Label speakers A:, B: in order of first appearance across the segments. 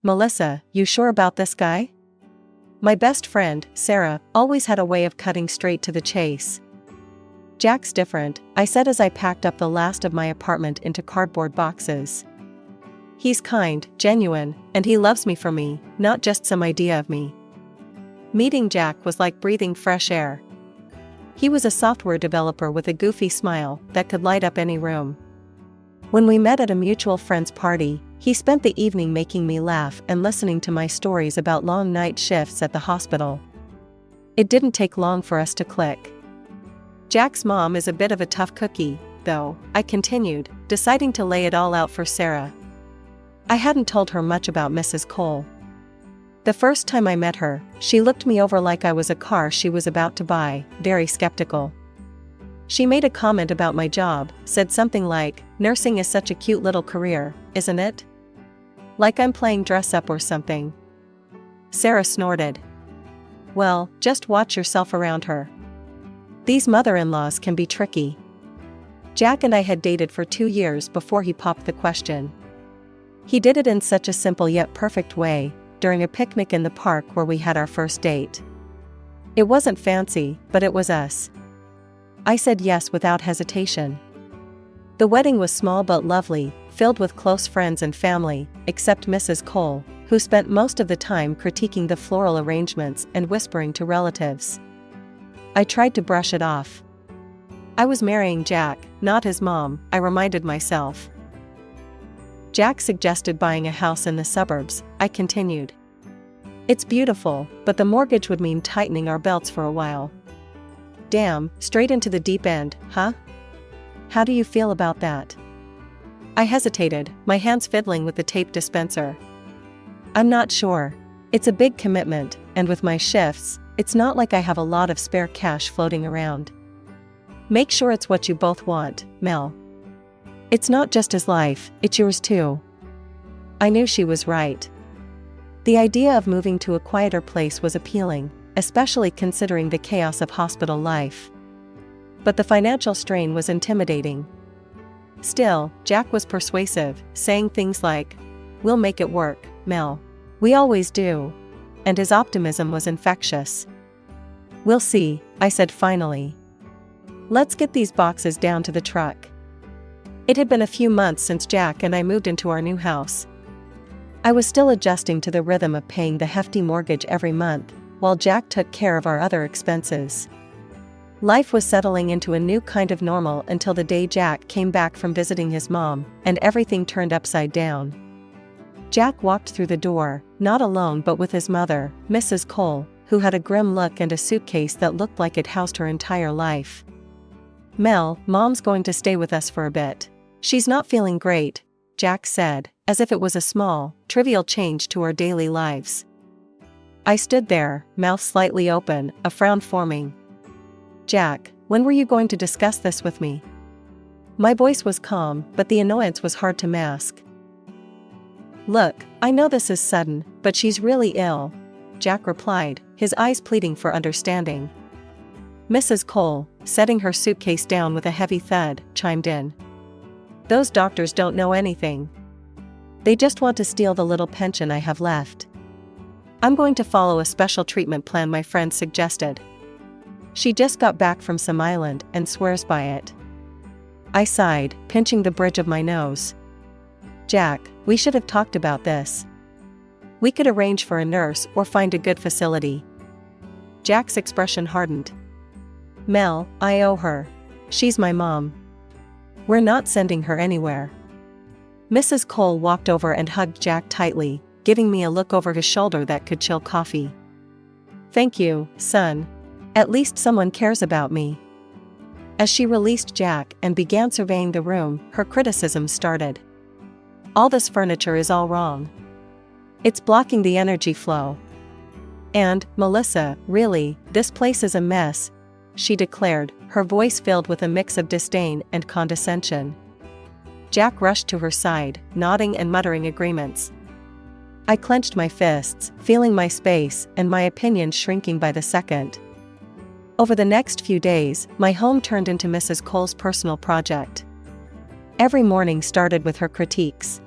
A: Melissa, you sure about this guy? My best friend, Sarah, always had a way of cutting straight to the chase. Jack's different, I said as I packed up the last of my apartment into cardboard boxes. He's kind, genuine, and he loves me for me, not just some idea of me. Meeting Jack was like breathing fresh air. He was a software developer with a goofy smile that could light up any room. When we met at a mutual friend's party, he spent the evening making me laugh and listening to my stories about long night shifts at the hospital. It didn't take long for us to click. Jack's mom is a bit of a tough cookie, though, I continued, deciding to lay it all out for Sarah. I hadn't told her much about Mrs. Cole. The first time I met her, she looked me over like I was a car she was about to buy, very skeptical. She made a comment about my job, said something like, "Nursing is such a cute little career, isn't it? Like I'm playing dress up or something." Sarah snorted. Well, just watch yourself around her. These mother-in-laws can be tricky. Jack and I had dated for 2 years before he popped the question. He did it in such a simple yet perfect way, during a picnic in the park where we had our first date. It wasn't fancy, but it was us. I said yes without hesitation. The wedding was small but lovely, filled with close friends and family, except Mrs. Cole, who spent most of the time critiquing the floral arrangements and whispering to relatives. I tried to brush it off. I was marrying Jack, not his mom, I reminded myself. Jack suggested buying a house in the suburbs, I continued. It's beautiful, but the mortgage would mean tightening our belts for a while. Damn, straight into the deep end, huh? How do you feel about that? I hesitated, my hands fiddling with the tape dispenser. I'm not sure. It's a big commitment, and with my shifts, it's not like I have a lot of spare cash floating around. Make sure it's what you both want, Mel. It's not just his life, it's yours too. I knew she was right. The idea of moving to a quieter place was appealing, especially considering the chaos of hospital life. But the financial strain was intimidating. Still, Jack was persuasive, saying things like, "We'll make it work, Mel. We always do." And his optimism was infectious. "We'll see," I said finally. "Let's get these boxes down to the truck." It had been a few months since Jack and I moved into our new house. I was still adjusting to the rhythm of paying the hefty mortgage every month, while Jack took care of our other expenses. Life was settling into a new kind of normal until the day Jack came back from visiting his mom, and everything turned upside down. Jack walked through the door, not alone but with his mother, Mrs. Cole, who had a grim look and a suitcase that looked like it housed her entire life. "Mel, Mom's going to stay with us for a bit. She's not feeling great," Jack said, as if it was a small, trivial change to our daily lives. I stood there, mouth slightly open, a frown forming. "Jack, when were you going to discuss this with me?" My voice was calm, but the annoyance was hard to mask. "Look, I know this is sudden, but she's really ill," Jack replied, his eyes pleading for understanding. Mrs. Cole, setting her suitcase down with a heavy thud, chimed in. "Those doctors don't know anything. They just want to steal the little pension I have left. I'm going to follow a special treatment plan my friend suggested. She just got back from some island and swears by it." I sighed, pinching the bridge of my nose. "Jack, we should have talked about this. We could arrange for a nurse or find a good facility." Jack's expression hardened. "Mel, I owe her. She's my mom. We're not sending her anywhere." Mrs. Cole walked over and hugged Jack tightly, giving me a look over his shoulder that could chill coffee. "Thank you, son. At least someone cares about me." As she released Jack and began surveying the room, her criticism started. "All this furniture is all wrong. It's blocking the energy flow. And, Melissa, really, this place is a mess," she declared, her voice filled with a mix of disdain and condescension. Jack rushed to her side, nodding and muttering agreements. I clenched my fists, feeling my space and my opinion shrinking by the second. Over the next few days, my home turned into Mrs. Cole's personal project. Every morning started with her critiques.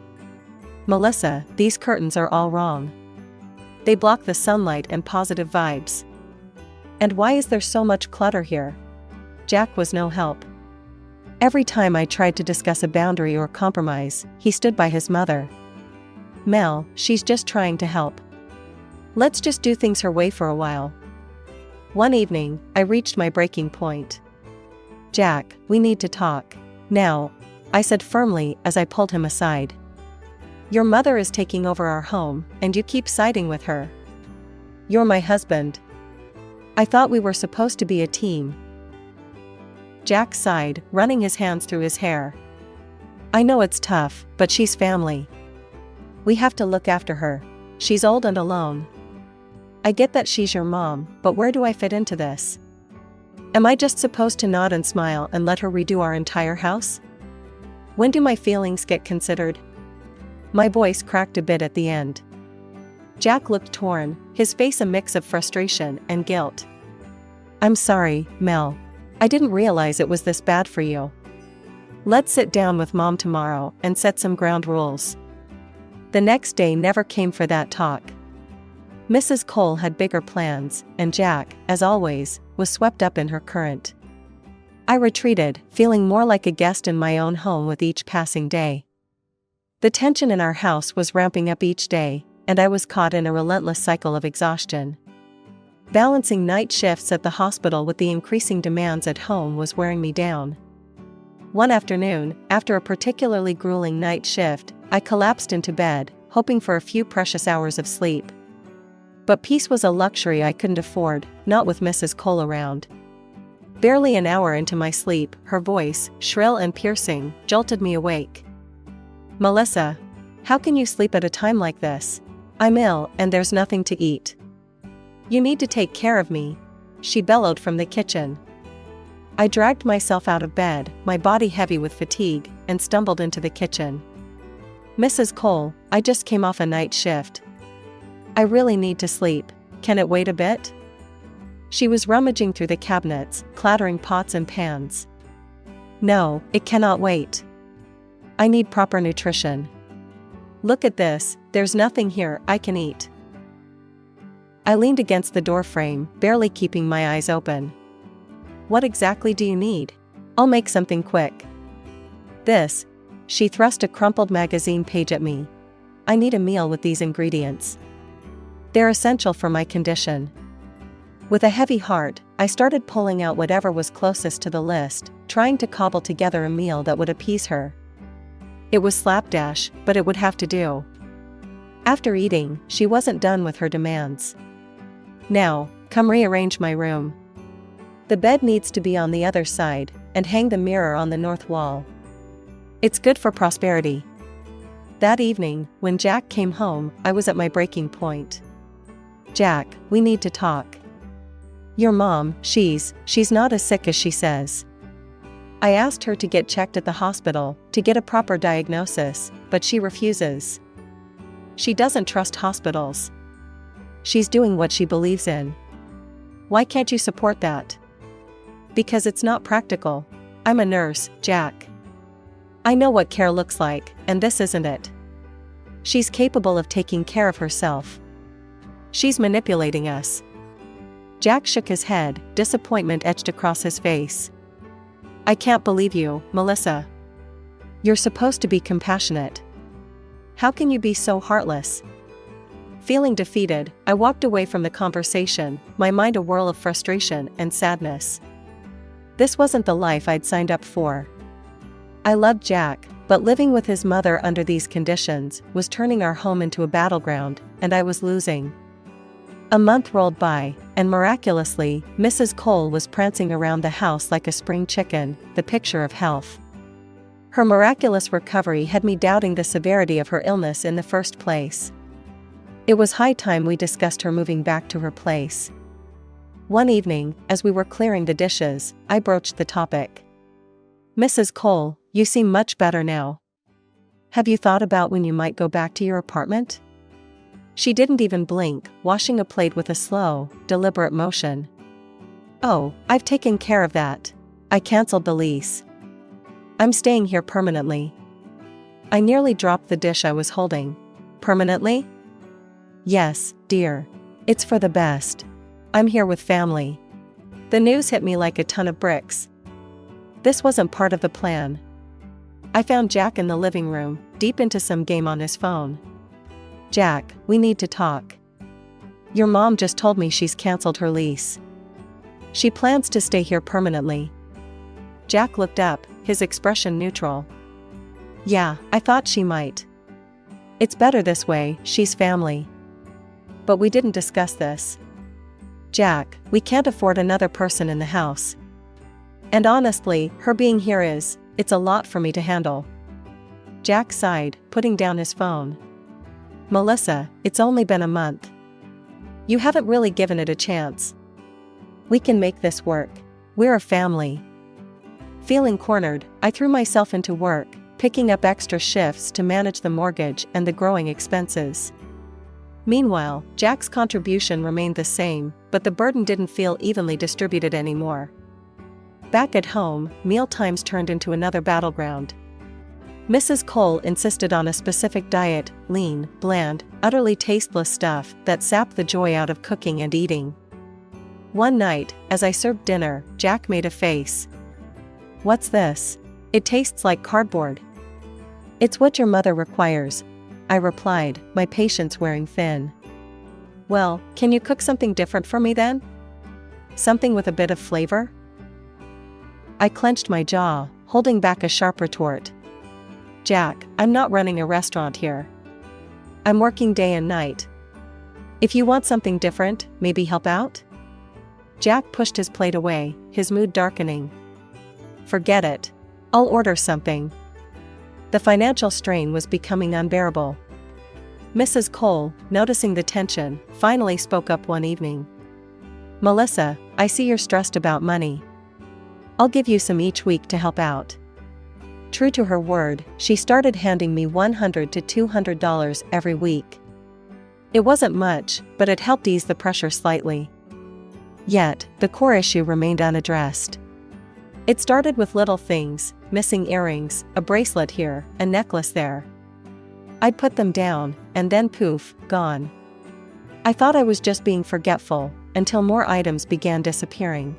A: Melissa, these curtains are all wrong. They block the sunlight and positive vibes. And why is there so much clutter here? Jack was no help. Every time I tried to discuss a boundary or compromise, he stood by his mother. Mel, she's just trying to help. Let's just do things her way for a while. One evening, I reached my breaking point. Jack, we need to talk. Now, I said firmly as I pulled him aside. Your mother is taking over our home, and you keep siding with her. You're my husband. I thought we were supposed to be a team. Jack sighed, running his hands through his hair. I know it's tough, but she's family. We have to look after her. She's old and alone. I get that she's your mom, but where do I fit into this? Am I just supposed to nod and smile and let her redo our entire house? When do my feelings get considered? My voice cracked a bit at the end. Jack looked torn, his face a mix of frustration and guilt. I'm sorry, Mel. I didn't realize it was this bad for you. Let's sit down with Mom tomorrow and set some ground rules. The next day never came for that talk. Mrs. Cole had bigger plans, and Jack, as always, was swept up in her current. I retreated, feeling more like a guest in my own home with each passing day. The tension in our house was ramping up each day, and I was caught in a relentless cycle of exhaustion. Balancing night shifts at the hospital with the increasing demands at home was wearing me down. One afternoon, after a particularly grueling night shift, I collapsed into bed, hoping for a few precious hours of sleep. But peace was a luxury I couldn't afford, not with Mrs. Cole around. Barely an hour into my sleep, her voice, shrill and piercing, jolted me awake. Melissa, how can you sleep at a time like this? I'm ill and there's nothing to eat. You need to take care of me, she bellowed from the kitchen. I dragged myself out of bed, my body heavy with fatigue, and stumbled into the kitchen. Mrs. Cole, I just came off a night shift. I really need to sleep. Can it wait a bit? She was rummaging through the cabinets, clattering pots and pans. No, it cannot wait. I need proper nutrition. Look at this, there's nothing here I can eat. I leaned against the doorframe, barely keeping my eyes open. What exactly do you need? I'll make something quick. This. She thrust a crumpled magazine page at me. I need a meal with these ingredients. They're essential for my condition. With a heavy heart, I started pulling out whatever was closest to the list, trying to cobble together a meal that would appease her. It was slapdash, but it would have to do. After eating, she wasn't done with her demands. Now, come rearrange my room. The bed needs to be on the other side, and hang the mirror on the north wall. It's good for prosperity. That evening, when Jack came home, I was at my breaking point. Jack, we need to talk. Your mom, she's not as sick as she says. I asked her to get checked at the hospital, to get a proper diagnosis, but she refuses. She doesn't trust hospitals. She's doing what she believes in. Why can't you support that? Because it's not practical. I'm a nurse, Jack. I know what care looks like, and this isn't it. She's capable of taking care of herself. She's manipulating us. Jack shook his head, disappointment etched across his face. I can't believe you, Melissa. You're supposed to be compassionate. How can you be so heartless? Feeling defeated, I walked away from the conversation, my mind a whirl of frustration and sadness. This wasn't the life I'd signed up for. I loved Jack, but living with his mother under these conditions was turning our home into a battleground, and I was losing. A month rolled by, and miraculously, Mrs. Cole was prancing around the house like a spring chicken, the picture of health. Her miraculous recovery had me doubting the severity of her illness in the first place. It was high time we discussed her moving back to her place. One evening, as we were clearing the dishes, I broached the topic. Mrs. Cole, you seem much better now. Have you thought about when you might go back to your apartment? She didn't even blink, washing a plate with a slow, deliberate motion. Oh, I've taken care of that. I canceled the lease. I'm staying here permanently. I nearly dropped the dish I was holding. Permanently? Yes, dear. It's for the best. I'm here with family. The news hit me like a ton of bricks. This wasn't part of the plan. I found Jack in the living room, deep into some game on his phone. Jack, we need to talk. Your mom just told me she's canceled her lease. She plans to stay here permanently. Jack looked up, his expression neutral. Yeah, I thought she might. It's better this way, she's family. But we didn't discuss this. Jack, we can't afford another person in the house. And honestly, her being here it's a lot for me to handle. Jack sighed, putting down his phone. Melissa, it's only been a month. You haven't really given it a chance. We can make this work. We're a family. Feeling cornered, I threw myself into work, picking up extra shifts to manage the mortgage and the growing expenses. Meanwhile, Jack's contribution remained the same, but the burden didn't feel evenly distributed anymore. Back at home, mealtimes turned into another battleground. Mrs. Cole insisted on a specific diet, lean, bland, utterly tasteless stuff that sapped the joy out of cooking and eating. One night, as I served dinner, Jack made a face. What's this? It tastes like cardboard. It's what your mother requires, I replied, my patience wearing thin. Well, can you cook something different for me then? Something with a bit of flavor? I clenched my jaw, holding back a sharp retort. Jack, I'm not running a restaurant here. I'm working day and night. If you want something different, maybe help out? Jack pushed his plate away, his mood darkening. Forget it. I'll order something. The financial strain was becoming unbearable. Mrs. Cole, noticing the tension, finally spoke up one evening. Melissa, I see you're stressed about money. I'll give you some each week to help out. True to her word, she started handing me $100 to $200 every week. It wasn't much, but it helped ease the pressure slightly. Yet, the core issue remained unaddressed. It started with little things, missing earrings, a bracelet here, a necklace there. I'd put them down, and then poof, gone. I thought I was just being forgetful, until more items began disappearing.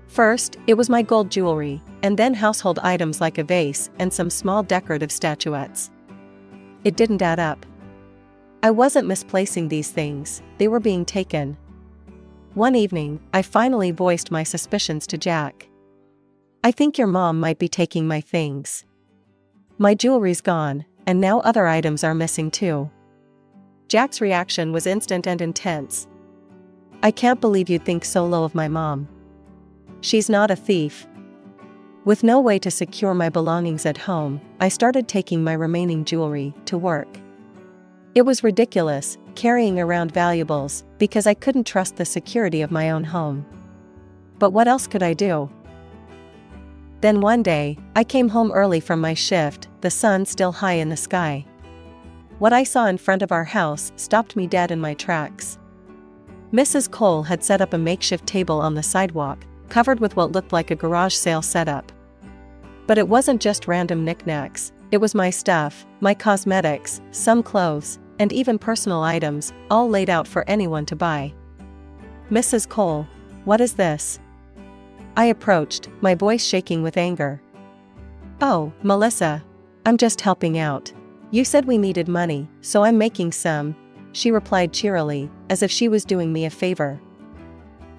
A: First, it was my gold jewelry, and then household items like a vase and some small decorative statuettes. It didn't add up. I wasn't misplacing these things, they were being taken. One evening, I finally voiced my suspicions to Jack. I think your mom might be taking my things. My jewelry's gone, and now other items are missing too. Jack's reaction was instant and intense. I can't believe you'd think so low of my mom. She's not a thief. With no way to secure my belongings at home, I started taking my remaining jewelry to work. It was ridiculous, carrying around valuables, because I couldn't trust the security of my own home. But what else could I do? Then one day, I came home early from my shift, the sun still high in the sky. What I saw in front of our house stopped me dead in my tracks. Mrs. Cole had set up a makeshift table on the sidewalk, covered with what looked like a garage sale setup. But it wasn't just random knickknacks, it was my stuff, my cosmetics, some clothes, and even personal items, all laid out for anyone to buy. Mrs. Cole, what is this? I approached, my voice shaking with anger. Oh, Melissa. I'm just helping out. You said we needed money, so I'm making some, she replied cheerily, as if she was doing me a favor.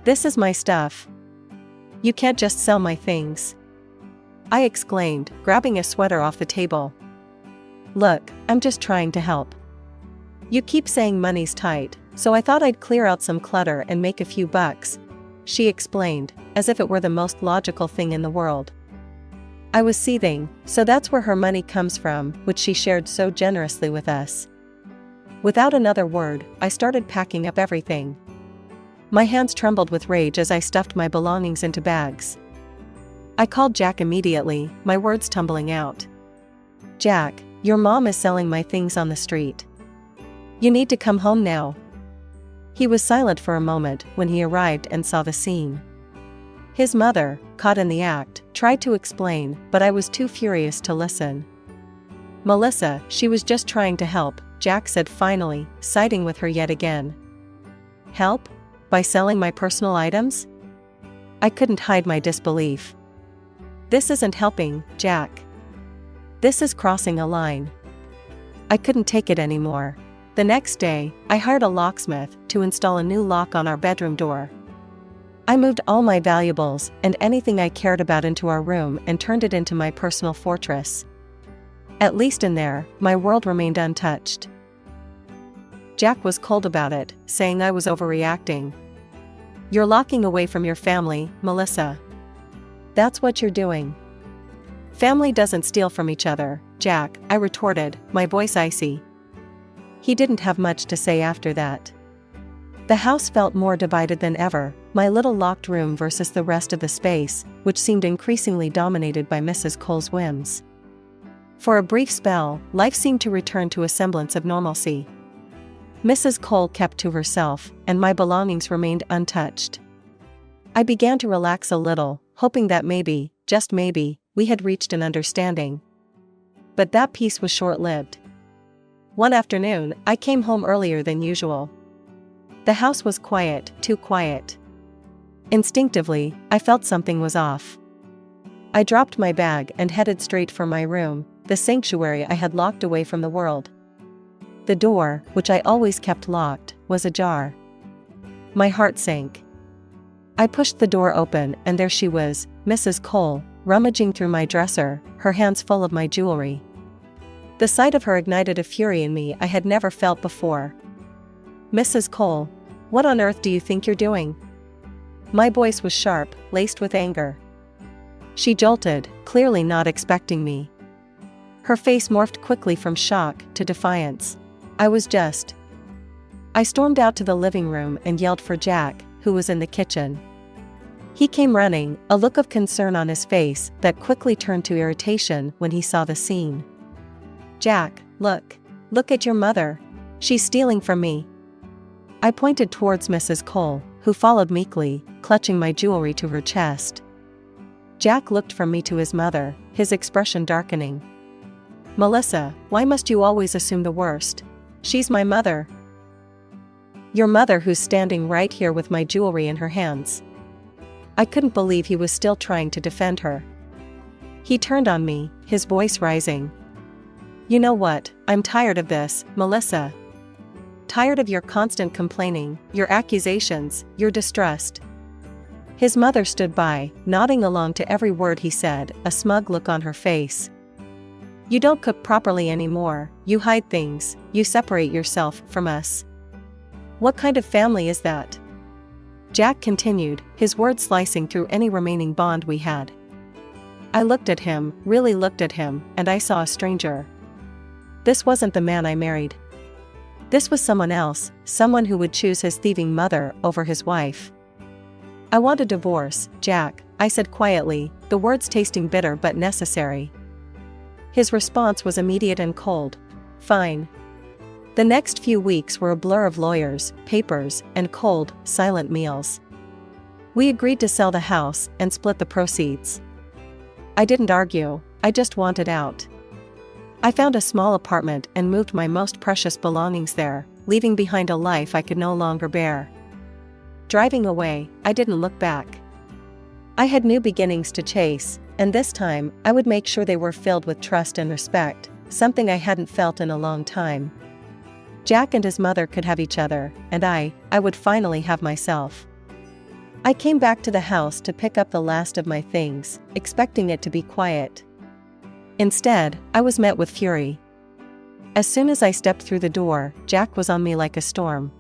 A: This is my stuff. You can't just sell my things. I exclaimed, grabbing a sweater off the table. Look, I'm just trying to help. You keep saying money's tight, so I thought I'd clear out some clutter and make a few bucks, she explained, as if it were the most logical thing in the world. I was seething, so that's where her money comes from, which she shared so generously with us. Without another word, I started packing up everything. My hands trembled with rage as I stuffed my belongings into bags. I called Jack immediately, my words tumbling out. Jack, your mom is selling my things on the street. You need to come home now. He was silent for a moment when he arrived and saw the scene. His mother, caught in the act, tried to explain, but I was too furious to listen. Melissa, she was just trying to help, Jack said finally, siding with her yet again. Help? By selling my personal items? I couldn't hide my disbelief. This isn't helping, Jack. This is crossing a line. I couldn't take it anymore. The next day, I hired a locksmith to install a new lock on our bedroom door. I moved all my valuables and anything I cared about into our room and turned it into my personal fortress. At least in there, my world remained untouched. Jack was cold about it, saying I was overreacting. You're locking away from your family, Melissa. That's what you're doing. Family doesn't steal from each other, Jack, I retorted, my voice icy. He didn't have much to say after that. The house felt more divided than ever, my little locked room versus the rest of the space, which seemed increasingly dominated by Mrs. Cole's whims. For a brief spell, life seemed to return to a semblance of normalcy. Mrs. Cole kept to herself, and my belongings remained untouched. I began to relax a little, hoping that maybe, just maybe, we had reached an understanding. But that peace was short-lived. One afternoon, I came home earlier than usual. The house was quiet, too quiet. Instinctively, I felt something was off. I dropped my bag and headed straight for my room, the sanctuary I had locked away from the world. The door, which I always kept locked, was ajar. My heart sank. I pushed the door open and there she was, Mrs. Cole, rummaging through my dresser, her hands full of my jewelry. The sight of her ignited a fury in me I had never felt before. Mrs. Cole, what on earth do you think you're doing? My voice was sharp, laced with anger. She jolted, clearly not expecting me. Her face morphed quickly from shock to defiance. I stormed out to the living room and yelled for Jack, who was in the kitchen. He came running, a look of concern on his face that quickly turned to irritation when he saw the scene. Jack, look at your mother. She's stealing from me. I pointed towards Mrs. Cole, who followed meekly, clutching my jewelry to her chest. Jack looked from me to his mother, his expression darkening. Melissa, why must you always assume the worst? She's my mother. Your mother who's standing right here with my jewelry in her hands. I couldn't believe he was still trying to defend her. He turned on me, his voice rising. You know what, I'm tired of this, Melissa. Tired of your constant complaining, your accusations, your distrust. His mother stood by, nodding along to every word he said, a smug look on her face. You don't cook properly anymore, you hide things, you separate yourself from us. What kind of family is that? Jack continued, his words slicing through any remaining bond we had. I looked at him, really looked at him, and I saw a stranger. This wasn't the man I married. This was someone else, someone who would choose his thieving mother over his wife. I want a divorce, Jack, I said quietly, the words tasting bitter but necessary. His response was immediate and cold. Fine. The next few weeks were a blur of lawyers, papers, and cold, silent meals. We agreed to sell the house and split the proceeds. I didn't argue, I just wanted out. I found a small apartment and moved my most precious belongings there, leaving behind a life I could no longer bear. Driving away, I didn't look back. I had new beginnings to chase, and this time, I would make sure they were filled with trust and respect, something I hadn't felt in a long time. Jack and his mother could have each other, and I would finally have myself. I came back to the house to pick up the last of my things, expecting it to be quiet. Instead, I was met with fury. As soon as I stepped through the door, Jack was on me like a storm.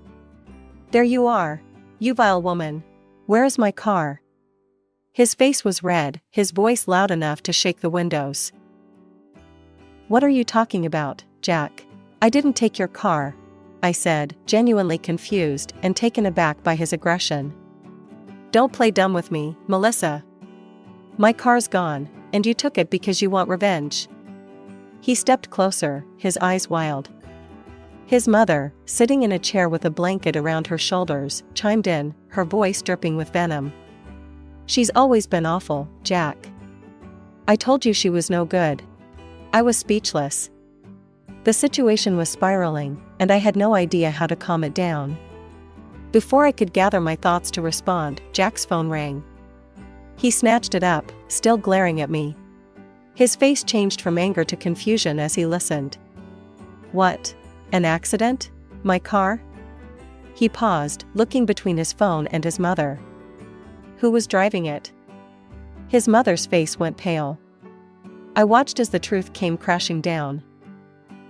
A: There you are, you vile woman. Where is my car? His face was red, his voice loud enough to shake the windows. What are you talking about, Jack? I didn't take your car, I said, genuinely confused and taken aback by his aggression. Don't play dumb with me, Melissa. My car's gone, and you took it because you want revenge. He stepped closer, his eyes wild. His mother, sitting in a chair with a blanket around her shoulders, chimed in, her voice dripping with venom. She's always been awful, Jack. I told you she was no good. I was speechless. The situation was spiraling, and I had no idea how to calm it down. Before I could gather my thoughts to respond, Jack's phone rang. He snatched it up, still glaring at me. His face changed from anger to confusion as he listened. What? An accident? My car? He paused, looking between his phone and his mother. Who was driving it? His mother's face went pale. I watched as the truth came crashing down.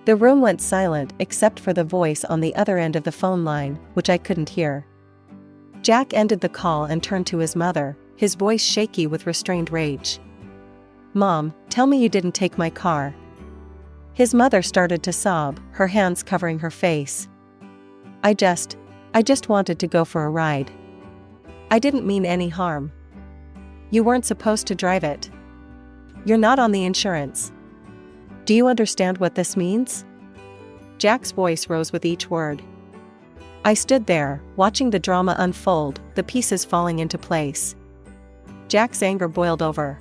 A: The room went silent except for the voice on the other end of the phone line, which I couldn't hear. Jack ended the call and turned to his mother, his voice shaky with restrained rage. Mom, tell me you didn't take my car. His mother started to sob, her hands covering her face. I just wanted to go for a ride. I didn't mean any harm. You weren't supposed to drive it. You're not on the insurance. Do you understand what this means? Jack's voice rose with each word. I stood there, watching the drama unfold, the pieces falling into place. Jack's anger boiled over.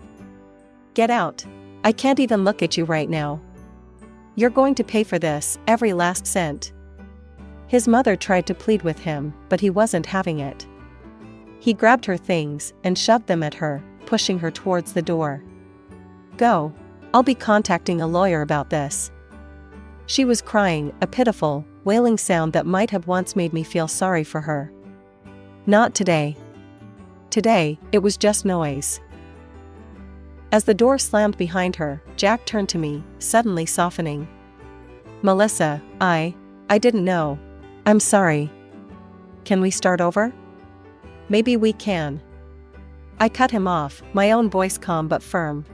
A: Get out. I can't even look at you right now. You're going to pay for this, every last cent. His mother tried to plead with him, but he wasn't having it. He grabbed her things and shoved them at her, pushing her towards the door. Go. I'll be contacting a lawyer about this. She was crying, a pitiful, wailing sound that might have once made me feel sorry for her. Not today. Today, it was just noise. As the door slammed behind her, Jack turned to me, suddenly softening. Melissa, I didn't know. I'm sorry. Can we start over? Maybe we can. I cut him off, my own voice calm but firm.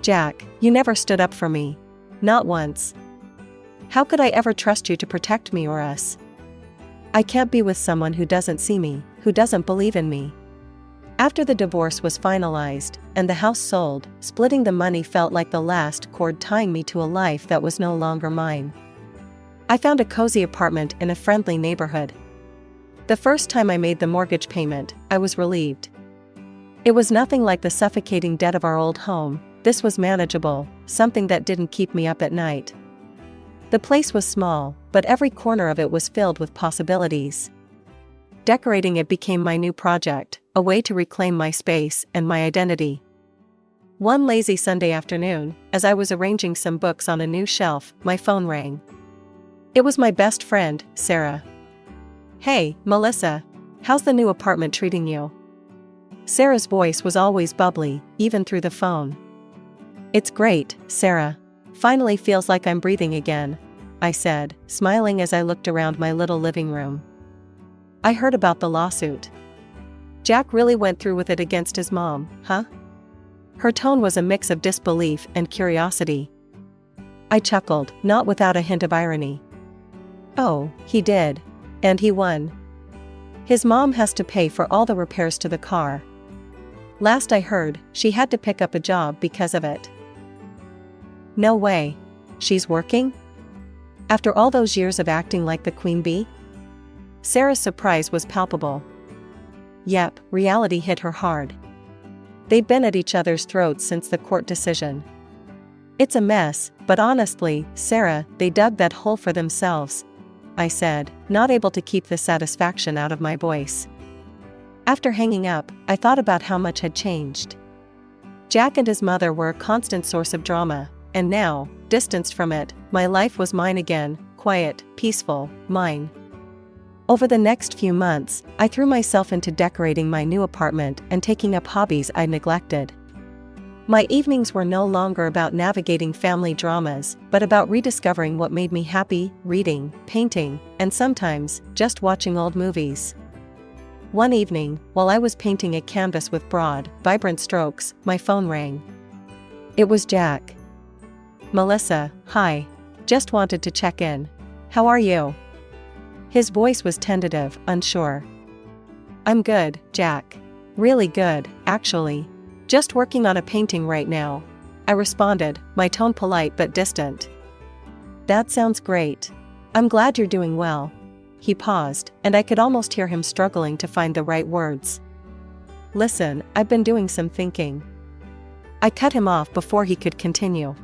A: Jack, you never stood up for me. Not once. How could I ever trust you to protect me or us? I can't be with someone who doesn't see me, who doesn't believe in me. After the divorce was finalized, and the house sold, splitting the money felt like the last cord tying me to a life that was no longer mine. I found a cozy apartment in a friendly neighborhood. The first time I made the mortgage payment, I was relieved. It was nothing like the suffocating debt of our old home. This was manageable, something that didn't keep me up at night. The place was small, but every corner of it was filled with possibilities. Decorating it became my new project, a way to reclaim my space and my identity. One lazy Sunday afternoon, as I was arranging some books on a new shelf, my phone rang. It was my best friend, Sarah. Hey, Melissa. How's the new apartment treating you? Sarah's voice was always bubbly, even through the phone. It's great, Sarah. Finally feels like I'm breathing again, I said, smiling as I looked around my little living room. I heard about the lawsuit. Jack really went through with it against his mom, huh? Her tone was a mix of disbelief and curiosity. I chuckled, not without a hint of irony. Oh, he did. And he won. His mom has to pay for all the repairs to the car. Last I heard, she had to pick up a job because of it. No way. She's working? After all those years of acting like the queen bee? Sarah's surprise was palpable. Yep, reality hit her hard. They'd been at each other's throats since the court decision. It's a mess, but honestly, Sarah, they dug that hole for themselves, I said, not able to keep the satisfaction out of my voice. After hanging up, I thought about how much had changed. Jack and his mother were a constant source of drama, and now, distanced from it, my life was mine again, quiet, peaceful, mine. Over the next few months, I threw myself into decorating my new apartment and taking up hobbies I neglected. My evenings were no longer about navigating family dramas, but about rediscovering what made me happy, reading, painting, and sometimes, just watching old movies. One evening, while I was painting a canvas with broad, vibrant strokes, my phone rang. It was Jack. Melissa, hi. Just wanted to check in. How are you? His voice was tentative, unsure. I'm good, Jack. Really good, actually. Just working on a painting right now. I responded, my tone polite but distant. That sounds great. I'm glad you're doing well. He paused, and I could almost hear him struggling to find the right words. Listen, I've been doing some thinking. I cut him off before he could continue.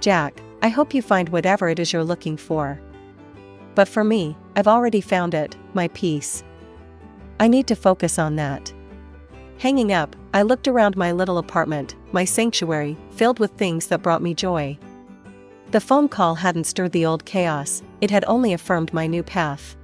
A: Jack, I hope you find whatever it is you're looking for. But for me, I've already found it, my peace. I need to focus on that. Hanging up, I looked around my little apartment, my sanctuary, filled with things that brought me joy. The phone call hadn't stirred the old chaos, it had only affirmed my new path.